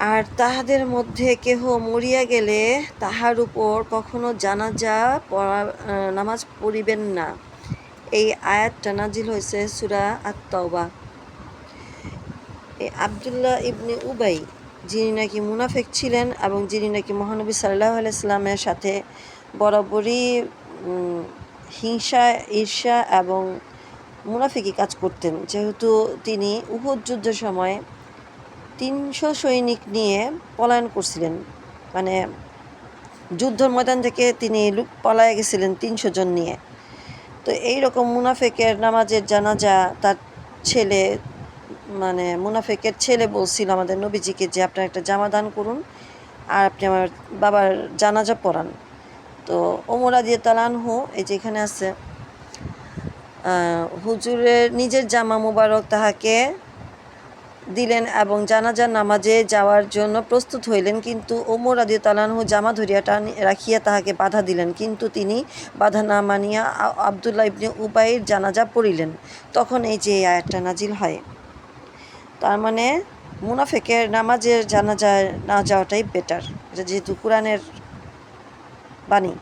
আর তাহাদের মধ্যে কেহ মরিয়া গেলে তাহার উপর কখনো জানাজা পড়া নামাজ পড়িবেন না। এই আয়াতটা নাজিল হয়েছে সূরা আত-তাওবা। এই আব্দুল্লাহ ইবনে উবাই, যিনি নাকি মুনাফিক ছিলেন এবং যিনি নাকি মহানবী সাল্লাল্লাহু আলাইহি সাল্লামের সাথে বরাবরই হিংসা, ঈর্ষা এবং মুনাফিকি কাজ করতেন, যেহেতু তিনি উহুদ যুদ্ধের সময় ৩০০ সৈনিক নিয়ে পলায়ন করছিলেন। মানে যুদ্ধের ময়দান থেকে তিনি পলায়ে গেছিলেন ৩০০ জন নিয়ে। তো এইরকম মুনাফিকের নামাজের জানাজা তার ছেলে, মানে মুনাফিকের ছেলে বলছিল আমাদের নবীজিকে যে আপনার একটা জামা দান করুন আর আপনি আমার বাবার জানাজা পড়ান। তো ওমর রাদিয়াল্লাহু আনহু এই যে এখানে আছে, হুজুরের নিজের জামা মুবারক তাহাকে দিলেন এবং জানাজার নামাজে যাওয়ার জন্য প্রস্তুত হইলেন, কিন্তু ওমর রাদিয়াল্লাহু আনহু জামা ধরিয়া রাখিয়া তাহাকে বাধা দিলেন, কিন্তু তিনি বাধা না মানিয়া আব্দুল্লাহ ইবনে উবাইয়ের জানাজা পড়িলেন। তখন এই যে আয়াতটা নাজিল হয়। তার মানে মুনাফিকের নামাজের জানাজায় না যাওয়াটাই বেটার, যেহেতু কোরআনের বাণী।